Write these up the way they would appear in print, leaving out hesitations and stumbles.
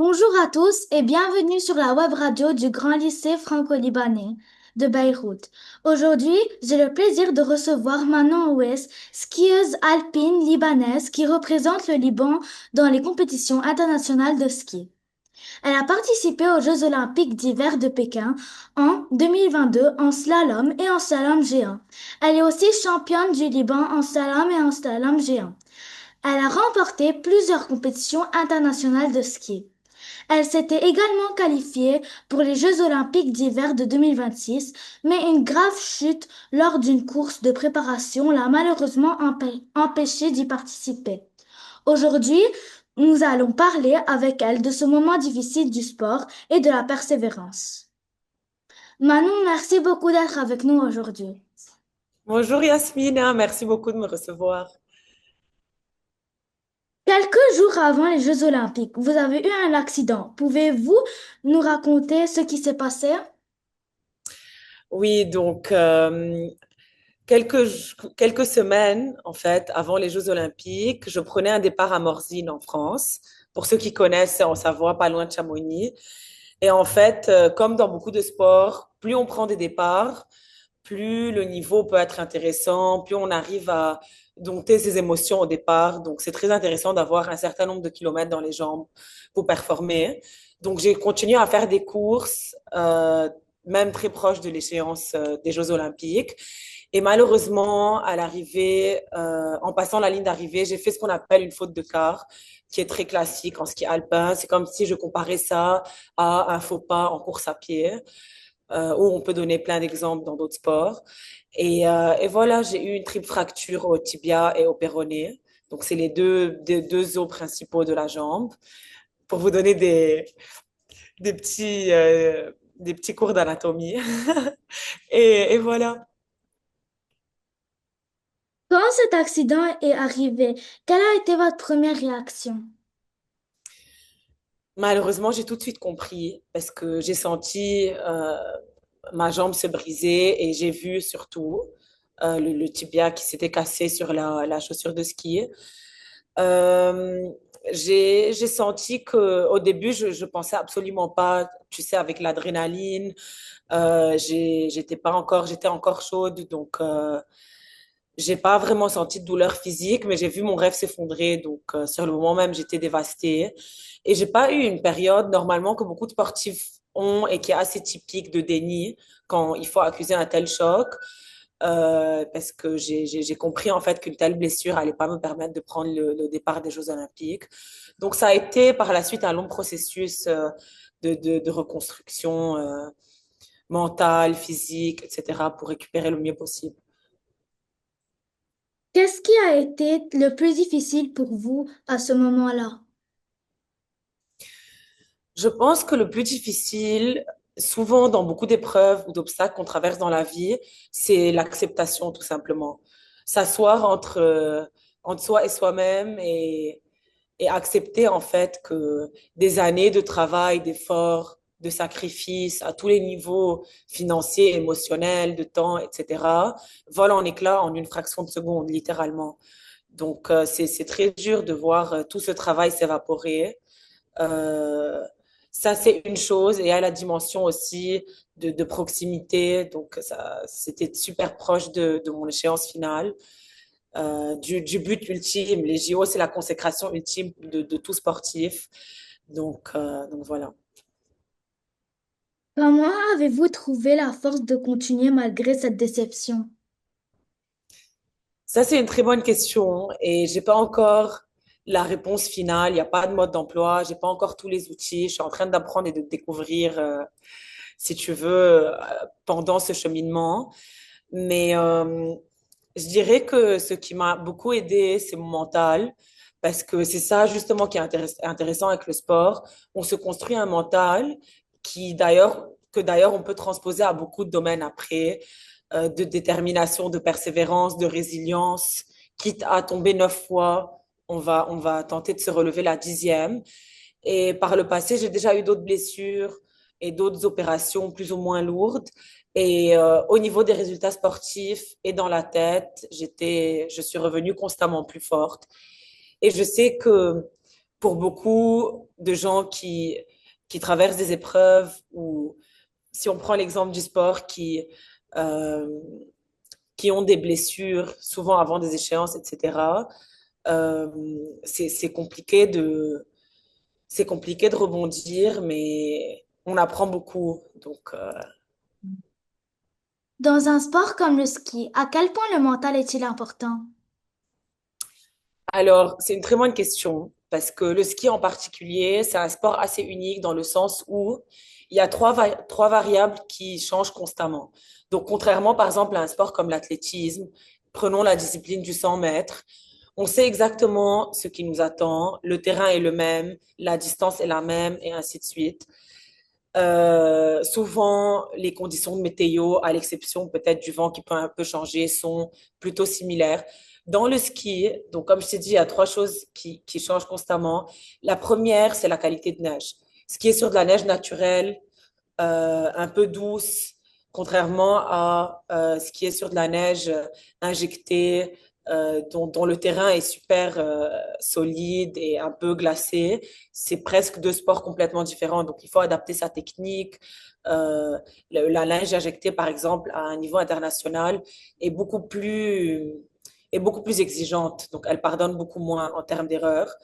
Bonjour à tous et bienvenue sur la web radio du Grand Lycée franco-libanais de Beyrouth. Aujourd'hui, j'ai le plaisir de recevoir Manon Ouest, skieuse alpine libanaise qui représente le Liban dans les compétitions internationales de ski. Elle a participé aux Jeux olympiques d'hiver de Pékin en 2022 en slalom et en slalom géant. Elle est aussi championne du Liban en slalom et en slalom géant. Elle a remporté plusieurs compétitions internationales de ski. Elle s'était également qualifiée pour les Jeux olympiques d'hiver de 2026, mais une grave chute lors d'une course de préparation l'a malheureusement empêchée d'y participer. Aujourd'hui, nous allons parler avec elle de ce moment difficile du sport et de la persévérance. Manon, merci beaucoup d'être avec nous aujourd'hui. Bonjour Yasmina, merci beaucoup de me recevoir. Quelques jours avant les Jeux olympiques, vous avez eu un accident. Pouvez-vous nous raconter ce qui s'est passé? Oui, donc quelques semaines en fait avant les Jeux Olympiques, je prenais un départ à Morzine en France. Pour ceux qui connaissent, c'est en Savoie, pas loin de Chamonix. Et en fait, comme dans beaucoup de sports, plus on prend des départs, plus le niveau peut être intéressant, plus on arrive à dompter ses émotions au départ. Donc, c'est très intéressant d'avoir un certain nombre de kilomètres dans les jambes pour performer. Donc, j'ai continué à faire des courses, même très proches de l'échéance des Jeux Olympiques. Et malheureusement, à l'arrivée, en passant la ligne d'arrivée, j'ai fait ce qu'on appelle une faute de quart, qui est très classique en ski alpin. C'est comme si je comparais ça à un faux pas en course à pied, où on peut donner plein d'exemples dans d'autres sports. Et voilà, j'ai eu une triple fracture au tibia et au péroné. Donc, c'est les deux os principaux de la jambe. Pour vous donner des petits cours d'anatomie. Et voilà. Quand cet accident est arrivé, quelle a été votre première réaction? Malheureusement, j'ai tout de suite compris parce que j'ai senti ma jambe se briser et j'ai vu surtout le tibia qui s'était cassé sur la chaussure de ski. Euh, j'ai senti que au début, je pensais absolument pas, tu sais, avec l'adrénaline, j'étais encore chaude, donc j'ai pas vraiment senti de douleur physique, mais j'ai vu mon rêve s'effondrer. Donc, sur le moment même, j'étais dévastée. Et j'ai pas eu une période, normalement, que beaucoup de sportifs ont et qui est assez typique de déni quand il faut accuser un tel choc. Parce que j'ai compris, en fait, qu'une telle blessure allait pas me permettre de prendre le départ des Jeux Olympiques. Donc, ça a été par la suite un long processus de reconstruction mentale, physique, etc., pour récupérer le mieux possible. Qu'est-ce qui a été le plus difficile pour vous à ce moment-là? Je pense que le plus difficile, souvent dans beaucoup d'épreuves ou d'obstacles qu'on traverse dans la vie, c'est l'acceptation tout simplement. S'asseoir entre soi et soi-même et accepter en fait que des années de travail, d'efforts, de sacrifices à tous les niveaux financiers, émotionnels, de temps, etc., volent en éclats en une fraction de seconde, littéralement. Donc, c'est très dur de voir tout ce travail s'évaporer. Euh, Ça, c'est une chose. Et à la dimension aussi de proximité. Donc, ça, c'était super proche de mon échéance finale, du but ultime. Les JO, c'est la consécration ultime de tout sportif. Donc voilà. Comment avez-vous trouvé la force de continuer malgré cette déception? Ça, c'est une très bonne question et j'ai pas encore la réponse finale. Il n'y a pas de mode d'emploi. J'ai pas encore tous les outils. Je suis en train d'apprendre et de découvrir, si tu veux, pendant ce cheminement. Mais je dirais que ce qui m'a beaucoup aidé, c'est mon mental, parce que c'est ça justement qui est intéressant avec le sport. On se construit un mental que d'ailleurs on peut transposer à beaucoup de domaines après, de détermination, de persévérance, de résilience. Quitte à tomber 9 fois, on va tenter de se relever la 10e. Et par le passé, j'ai déjà eu d'autres blessures et d'autres opérations plus ou moins lourdes. Et au niveau des résultats sportifs et dans la tête, je suis revenue constamment plus forte. Et je sais que pour beaucoup de gens qui traversent des épreuves ou si on prend l'exemple du sport euh, qui ont des blessures, souvent avant des échéances, etc., euh, c'est compliqué c'est compliqué de rebondir, mais on apprend beaucoup. Donc, Dans un sport comme le ski, à quel point le mental est-il important? alors, c'est une très bonne question parce que le ski en particulier, c'est un sport assez unique dans le sens où il y a trois variables qui changent constamment. Donc, contrairement par exemple à un sport comme l'athlétisme, prenons la discipline du 100 mètres, on sait exactement ce qui nous attend, le terrain est le même, la distance est la même et ainsi de suite. Souvent, les conditions de météo, à l'exception peut-être du vent qui peut un peu changer, sont plutôt similaires. Dans le ski, donc comme je t'ai dit, il y a trois choses qui changent constamment. La première, c'est la qualité de neige. Skier sur de la neige naturelle, un peu douce, contrairement à skier sur de la neige injectée, dont le terrain est super solide et un peu glacé. C'est presque deux sports complètement différents. Donc, il faut adapter sa technique. Euh, la neige injectée, par exemple, à un niveau international, est beaucoup plus, est beaucoup plus exigeante. Donc, elle pardonne beaucoup moins en termes d'erreurs.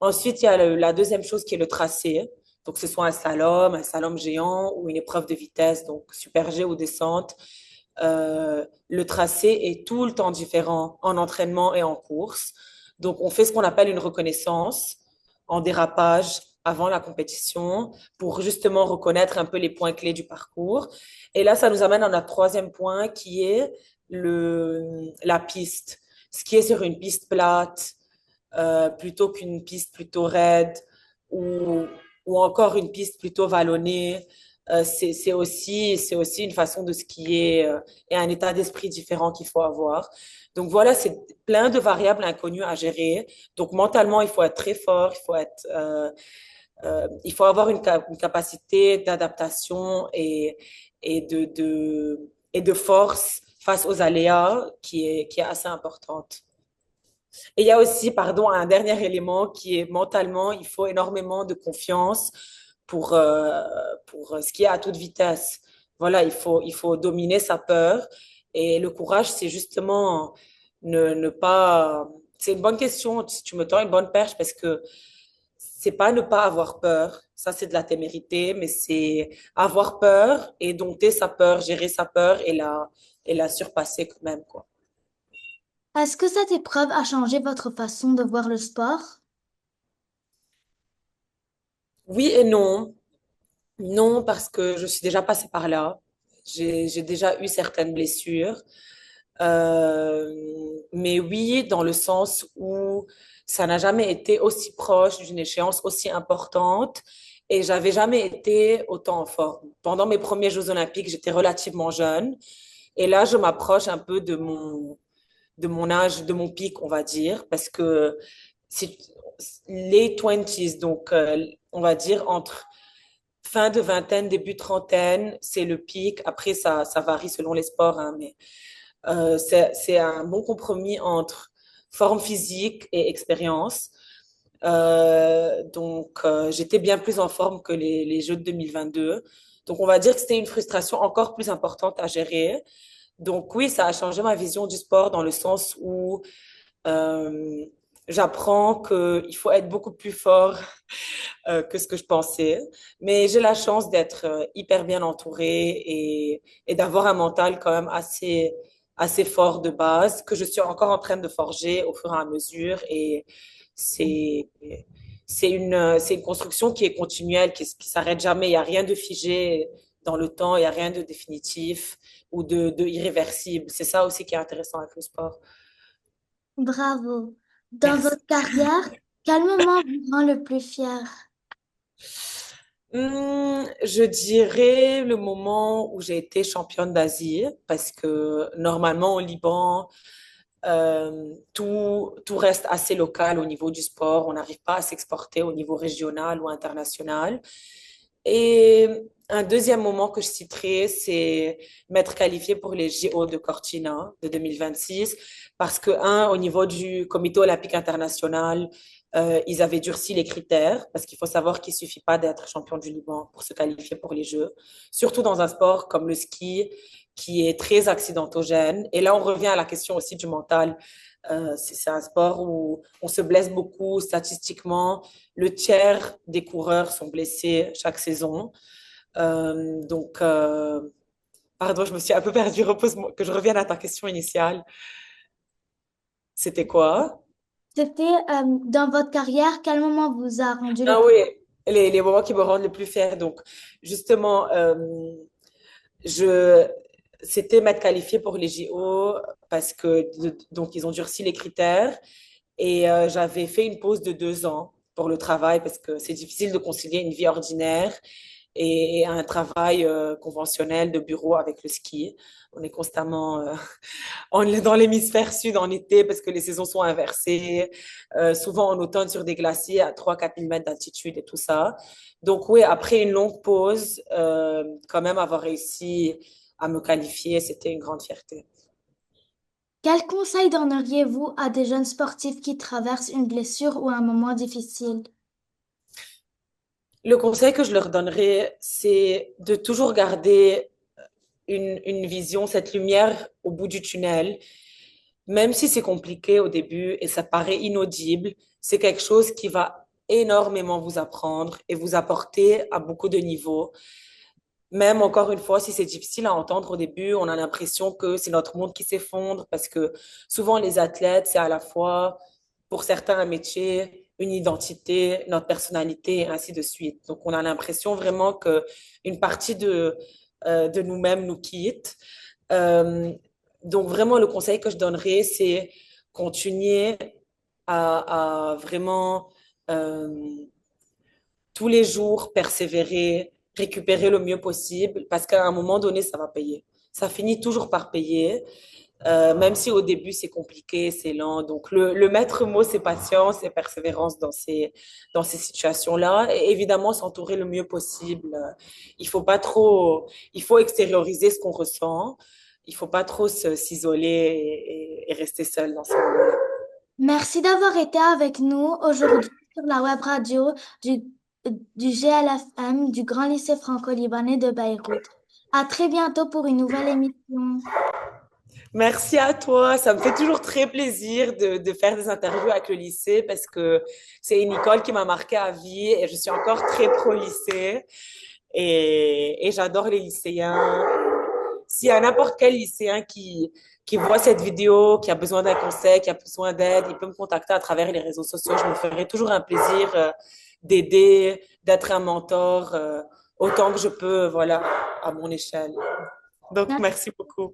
Ensuite, il y a la deuxième chose qui est le tracé. Donc, que ce soit un slalom géant ou une épreuve de vitesse, donc super G ou descente. Le tracé est tout le temps différent en entraînement et en course. Donc, on fait ce qu'on appelle une reconnaissance en dérapage avant la compétition pour justement reconnaître un peu les points clés du parcours. Et là, ça nous amène à notre troisième point qui est la piste. Ce qui est sur une piste plate, plutôt qu'une piste plutôt raide ou, ou encore une piste plutôt vallonnée. C'est aussi une façon de skier et un état d'esprit différent qu'il faut avoir. Donc voilà, c'est plein de variables inconnues à gérer. Donc mentalement, il faut être très fort, il faut avoir une capacité d'adaptation et de force face aux aléas qui est assez importante. Et il y a aussi, pardon, un dernier élément qui est mentalement, il faut énormément de confiance pour skier à toute vitesse. Voilà, il faut dominer sa peur. Et le courage, c'est justement ne pas... C'est une bonne question, tu me tends une bonne perche parce que c'est pas ne pas avoir peur. Ça, c'est de la témérité, mais c'est avoir peur et dompter sa peur, gérer sa peur et la surpasser quand même, quoi. Est-ce que cette épreuve a changé votre façon de voir le sport? Oui et non. Non, parce que je suis déjà passée par là. J'ai déjà eu certaines blessures. Euh, mais oui, dans le sens où ça n'a jamais été aussi proche d'une échéance aussi importante et j'avais jamais été autant en forme. Pendant mes premiers Jeux Olympiques, j'étais relativement jeune et là, je m'approche un peu de mon âge, de mon pic, on va dire, parce que c'est les 20s, donc on va dire entre fin de vingtaine, début trentaine, c'est le pic. Après, ça varie selon les sports, hein, mais c'est un bon compromis entre forme physique et expérience. J'étais bien plus en forme que les Jeux de 2022. Donc, on va dire que c'était une frustration encore plus importante à gérer. Donc, oui, ça a changé ma vision du sport dans le sens où euh, j'apprends qu'il faut être beaucoup plus fort que ce que je pensais. Mais j'ai la chance d'être hyper bien entourée et d'avoir un mental quand même assez fort de base, que je suis encore en train de forger au fur et à mesure. Et c'est, c'est une construction qui est continuelle, qui s'arrête jamais. Il n'y a rien de figé dans le temps, il n'y a rien de définitif ou de irréversible. C'est ça aussi qui est intéressant avec le sport. Bravo. Dans Merci. votre carrière, quel moment vous rend le plus fier? Je dirais le moment où j'ai été championne d'Asie, parce que normalement au Liban, tout reste assez local au niveau du sport. On n'arrive pas à s'exporter au niveau régional ou international. Et Un deuxième moment que je citerai, c'est m'être qualifiée pour les JO de Cortina de 2026, parce que, au niveau du Comité olympique international, ils avaient durci les critères, parce qu'il faut savoir qu'il suffit pas d'être champion du Liban pour se qualifier pour les Jeux, surtout dans un sport comme le ski, qui est très accidentogène. Et là, on revient à la question aussi du mental. C'est un sport où on se blesse beaucoup statistiquement. Le tiers des coureurs sont blessés chaque saison. Donc, pardon, je me suis un peu perdue. Repose-moi, que je revienne à ta question initiale. C'était quoi? C'était dans votre carrière, quel moment vous a rendu le Ah plus... oui, les moments qui me rendent le plus fière. Donc, justement, je, c'était m'être qualifiée pour les JO parce que, donc, ils ont durci les critères et j'avais fait une pause de 2 ans pour le travail parce que c'est difficile de concilier une vie ordinaire et un travail conventionnel de bureau avec le ski. On est constamment dans l'hémisphère sud en été parce que les saisons sont inversées, souvent en automne sur des glaciers à 3 4 000 mètres d'altitude et tout ça. Donc oui, après une longue pause, quand même avoir réussi à me qualifier, c'était une grande fierté. Quel conseil donneriez-vous à des jeunes sportifs qui traversent une blessure ou un moment difficile? Le conseil que je leur donnerais, c'est de toujours garder une vision, cette lumière au bout du tunnel. Même si c'est compliqué au début et ça paraît inaudible, c'est quelque chose qui va énormément vous apprendre et vous apporter à beaucoup de niveaux. Même encore une fois, si c'est difficile à entendre au début, on a l'impression que c'est notre monde qui s'effondre parce que souvent les athlètes, c'est à la fois pour certains un métier, une identité, notre personnalité, et ainsi de suite. Donc on a l'impression vraiment que une partie de nous-mêmes nous quitte. Euh, donc vraiment le conseil que je donnerais, c'est continuer à vraiment euh, tous les jours persévérer, récupérer le mieux possible, parce qu'à un moment donné, ça va payer. Ça finit toujours par payer, même si au début c'est compliqué, c'est lent. Donc le maître mot, c'est patience et persévérance dans ces situations-là. Et évidemment, s'entourer le mieux possible. Il faut pas trop, il faut extérioriser ce qu'on ressent. Il faut pas trop s'isoler et rester seul dans ce moment-là. Merci d'avoir été avec nous aujourd'hui sur la web radio du, du GLFM du Grand Lycée Franco-Libanais de Beyrouth. À très bientôt pour une nouvelle émission. Merci à toi. Ça me fait toujours très plaisir de faire des interviews avec le lycée parce que c'est une école qui m'a marqué à vie et je suis encore très pro-lycée et j'adore les lycéens. S'il y a n'importe quel lycéen qui voit cette vidéo, qui a besoin d'un conseil, qui a besoin d'aide, il peut me contacter à travers les réseaux sociaux. Je me ferai toujours un plaisir d'aider, d'être un mentor autant que je peux, voilà, à mon échelle. Donc, Merci. merci beaucoup.